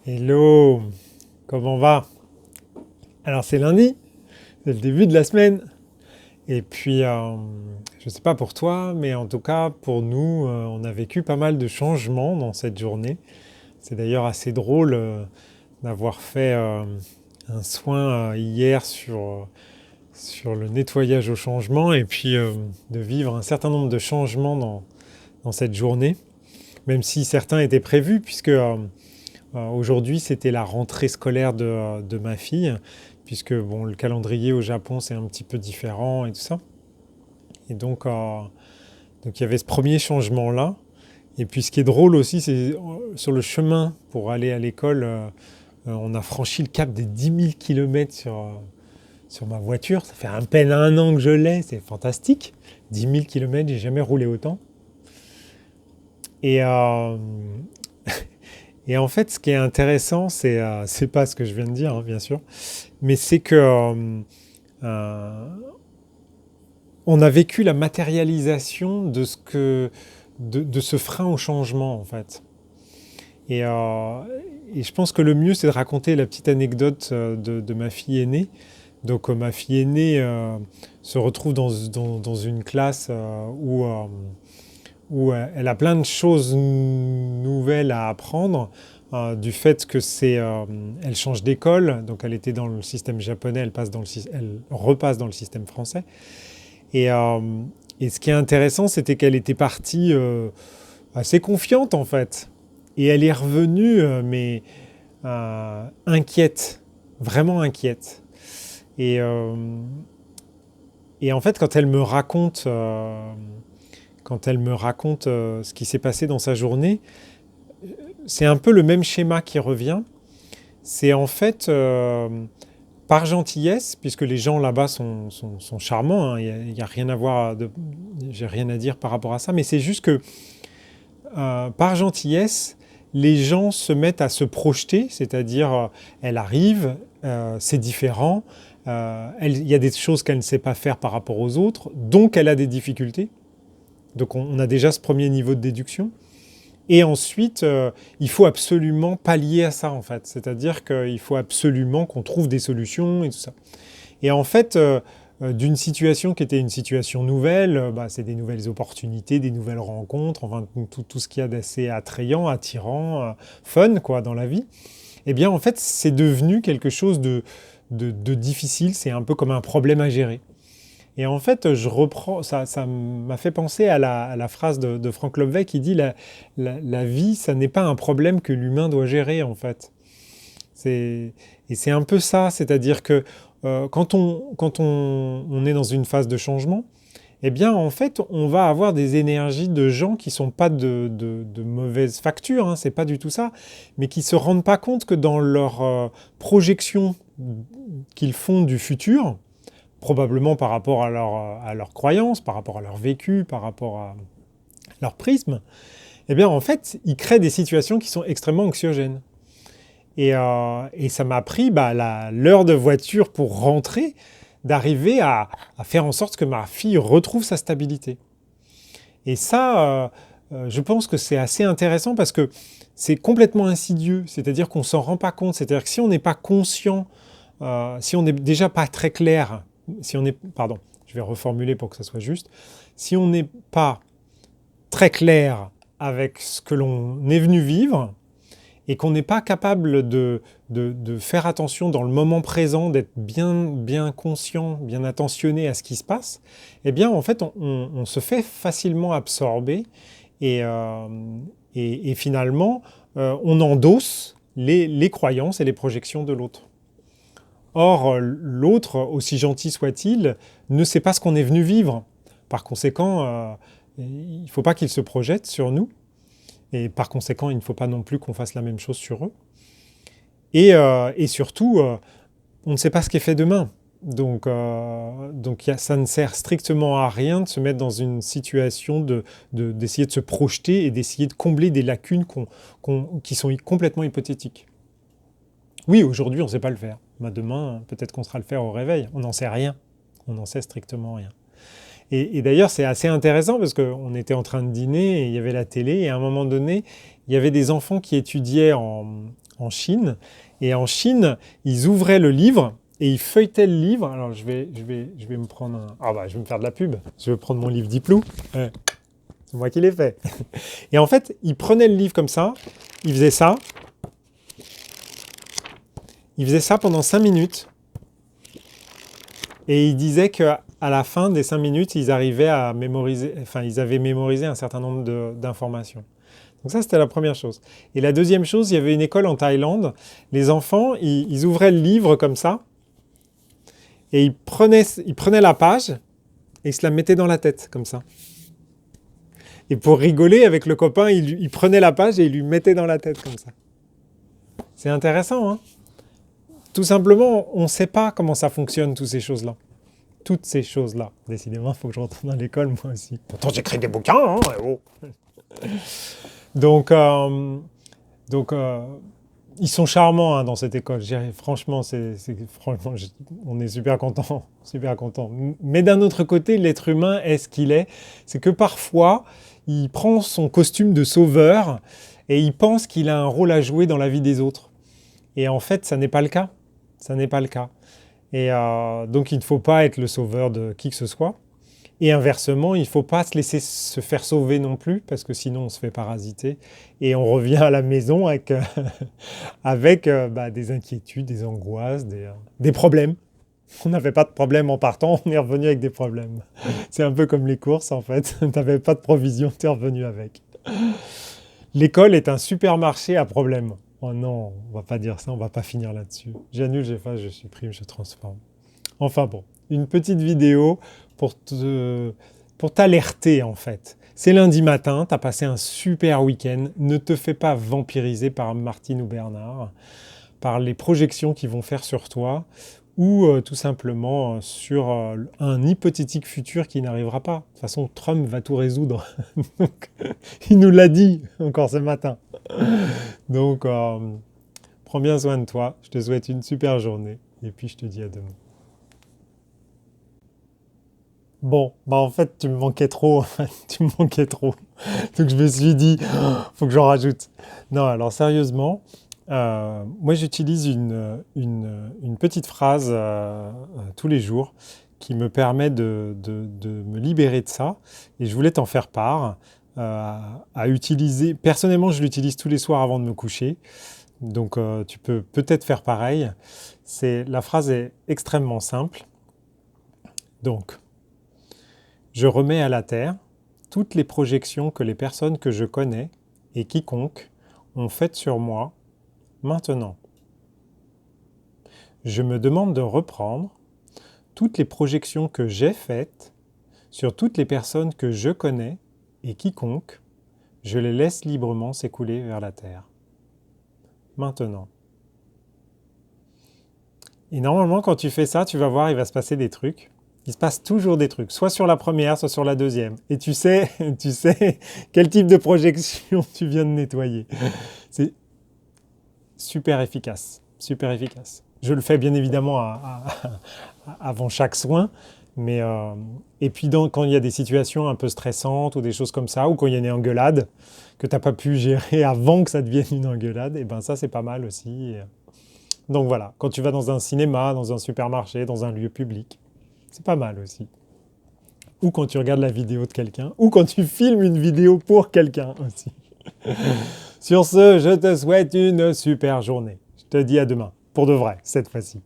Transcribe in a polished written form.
Hello, comment va? Alors c'est lundi, c'est le début de la semaine. Et puis, je ne sais pas pour toi, mais en tout cas pour nous, on a vécu pas mal de changements dans cette journée. C'est d'ailleurs assez drôle d'avoir fait un soin hier sur le nettoyage au changement et puis de vivre un certain nombre de changements dans cette journée, même si certains étaient prévus, puisque aujourd'hui, c'était la rentrée scolaire de ma fille, puisque bon, le calendrier au Japon, c'est un petit peu différent et tout ça. Et donc il y avait ce premier changement-là. Et puis ce qui est drôle aussi, c'est sur le chemin pour aller à l'école, on a franchi le cap des 10 000 km sur ma voiture. Ça fait à peine un an que je l'ai, c'est fantastique. 10 000 km, j'ai jamais roulé autant. Et, euh, et en fait, ce qui est intéressant, c'est pas ce que je viens de dire, hein, bien sûr, mais c'est que euh, on a vécu la matérialisation de ce frein au changement, en fait. Et, euh, et je pense que le mieux, c'est de raconter la petite anecdote de ma fille aînée. Donc, ma fille aînée se retrouve dans une classe où elle a plein de choses nouvelles à apprendre. Du fait que elle change d'école, donc elle était dans le système japonais, elle repasse dans le système français. Et, euh, et ce qui est intéressant, c'était qu'elle était partie assez confiante en fait, et elle est revenue, mais inquiète, vraiment inquiète. Et, euh, et en fait, quand elle me raconte ce qui s'est passé dans sa journée, c'est un peu le même schéma qui revient. C'est en fait par gentillesse, puisque les gens là-bas sont charmants, hein, il n'y a rien à voir, j'ai rien à dire par rapport à ça, mais c'est juste que par gentillesse, les gens se mettent à se projeter, c'est-à-dire elle arrive, c'est différent, il y a des choses qu'elle ne sait pas faire par rapport aux autres, donc elle a des difficultés. Donc on a déjà ce premier niveau de déduction. Et ensuite, il faut absolument pallier à ça, en fait. C'est-à-dire qu'il faut absolument qu'on trouve des solutions et tout ça. Et en fait, d'une situation qui était une situation nouvelle, bah, c'est des nouvelles opportunités, des nouvelles rencontres, enfin tout ce qu'il y a d'assez attrayant, attirant, fun, quoi, dans la vie. Eh bien, en fait, c'est devenu quelque chose de difficile. C'est un peu comme un problème à gérer. Et en fait, je reprends, ça m'a fait penser à la phrase de Frank Lobvet qui dit la vie, ça n'est pas un problème que l'humain doit gérer, en fait. C'est, et c'est un peu ça, c'est-à-dire que quand on est dans une phase de changement, eh bien, en fait, on va avoir des énergies de gens qui ne sont pas de mauvaise facture, hein, c'est pas du tout ça, mais qui ne se rendent pas compte que dans leur projection qu'ils font du futur, probablement par rapport à leur croyances, par rapport à leur vécu, par rapport à leur prisme, eh bien en fait, ils créent des situations qui sont extrêmement anxiogènes. Et ça m'a pris l'heure de voiture pour rentrer, d'arriver à faire en sorte que ma fille retrouve sa stabilité. Et ça, je pense que c'est assez intéressant parce que c'est complètement insidieux, c'est-à-dire qu'on ne s'en rend pas compte, c'est-à-dire que si on n'est pas conscient, si on n'est déjà pas très clair, si on est, pardon, je vais reformuler pour que ça soit juste, si on n'est pas très clair avec ce que l'on est venu vivre et qu'on n'est pas capable de faire attention dans le moment présent, d'être bien conscient, bien attentionné à ce qui se passe, eh bien en fait on se fait facilement absorber et, euh, et finalement on endosse les croyances et les projections de l'autre. Or, l'autre, aussi gentil soit-il, ne sait pas ce qu'on est venu vivre. Par conséquent, il ne faut pas qu'il se projette sur nous. Et par conséquent, il ne faut pas non plus qu'on fasse la même chose sur eux. Et surtout, on ne sait pas ce qui est fait demain. Donc ça ne sert strictement à rien de se mettre dans une situation d'essayer de se projeter et d'essayer de combler des lacunes qui sont complètement hypothétiques. Oui, aujourd'hui, on ne sait pas le faire. Bah, demain, peut-être qu'on sera le faire au réveil. On n'en sait rien. On n'en sait strictement rien. Et d'ailleurs, c'est assez intéressant parce qu'on était en train de dîner et il y avait la télé et à un moment donné, il y avait des enfants qui étudiaient en Chine. Et en Chine, ils ouvraient le livre et ils feuilletaient le livre. Alors, je vais me prendre un... Ah bah, je vais me faire de la pub. Je vais prendre mon livre Diplo. Ouais, c'est moi qui l'ai fait. Et en fait, ils prenaient le livre comme ça. Ils faisaient ça. Ils faisaient ça pendant 5 minutes. Et ils disaient qu'à la fin des 5 minutes, ils arrivaient à mémoriser... Enfin, ils avaient mémorisé un certain nombre d'informations. Donc ça, c'était la première chose. Et la deuxième chose, il y avait une école en Thaïlande. Les enfants, ils ouvraient le livre comme ça. Et ils prenaient la page et ils se la mettaient dans la tête, comme ça. Et pour rigoler avec le copain, il prenait la page et il lui mettait dans la tête, comme ça. C'est intéressant, hein? Tout simplement, on ne sait pas comment ça fonctionne, toutes ces choses-là. Toutes ces choses-là. Décidément, il faut que je retourne à l'école, moi aussi. Pourtant, j'écris des bouquins, hein? Oh. Donc, ils sont charmants, hein, dans cette école. Franchement, franchement, on est super contents, super contents. Mais d'un autre côté, l'être humain est ce qu'il est. C'est que parfois, il prend son costume de sauveur et il pense qu'il a un rôle à jouer dans la vie des autres. Et en fait, ça n'est pas le cas. Ça n'est pas le cas. Et donc, il ne faut pas être le sauveur de qui que ce soit. Et inversement, il ne faut pas se laisser se faire sauver non plus, parce que sinon on se fait parasiter. Et on revient à la maison avec, des inquiétudes, des angoisses, des problèmes. On n'avait pas de problème en partant, on est revenu avec des problèmes. C'est un peu comme les courses en fait. Tu n'avais pas de provision, tu es revenu avec. L'école est un supermarché à problèmes. Oh non, on va pas dire ça, on va pas finir là-dessus. J'annule, j'efface, je supprime, je transforme. Enfin bon, une petite vidéo pour t'alerter en fait. C'est lundi matin, tu as passé un super week-end. Ne te fais pas vampiriser par Martine ou Bernard, par les projections qu'ils vont faire sur toi, ou tout simplement sur un hypothétique futur qui n'arrivera pas. De toute façon, Trump va tout résoudre. Donc, il nous l'a dit encore ce matin. Donc, prends bien soin de toi. Je te souhaite une super journée. Et puis, je te dis à demain. Bon, en fait, tu me manquais trop. Tu me manquais trop. Donc, je me suis dit, faut que j'en rajoute. Non, alors sérieusement, moi, j'utilise une petite phrase tous les jours qui me permet de me libérer de ça. Et je voulais t'en faire part. À utiliser. Personnellement, je l'utilise tous les soirs avant de me coucher. Donc, tu peux peut-être faire pareil. La phrase est extrêmement simple. Donc, je remets à la terre toutes les projections que les personnes que je connais et quiconque ont faites sur moi maintenant. Je me demande de reprendre toutes les projections que j'ai faites sur toutes les personnes que je connais et quiconque, je les laisse librement s'écouler vers la terre. Maintenant. Et normalement, quand tu fais ça, tu vas voir, il va se passer des trucs. Il se passe toujours des trucs, soit sur la première, soit sur la deuxième. Et tu sais quel type de projection tu viens de nettoyer. C'est super efficace, super efficace. Je le fais bien évidemment avant chaque soin, mais et puis quand il y a des situations un peu stressantes ou des choses comme ça, ou quand il y a une engueulade que tu n'as pas pu gérer avant que ça devienne une engueulade, et ben ça c'est pas mal aussi. Donc voilà, quand tu vas dans un cinéma, dans un supermarché, dans un lieu public, c'est pas mal aussi. Ou quand tu regardes la vidéo de quelqu'un, ou quand tu filmes une vidéo pour quelqu'un aussi. Sur ce, je te souhaite une super journée. Je te dis à demain, pour de vrai, cette fois-ci.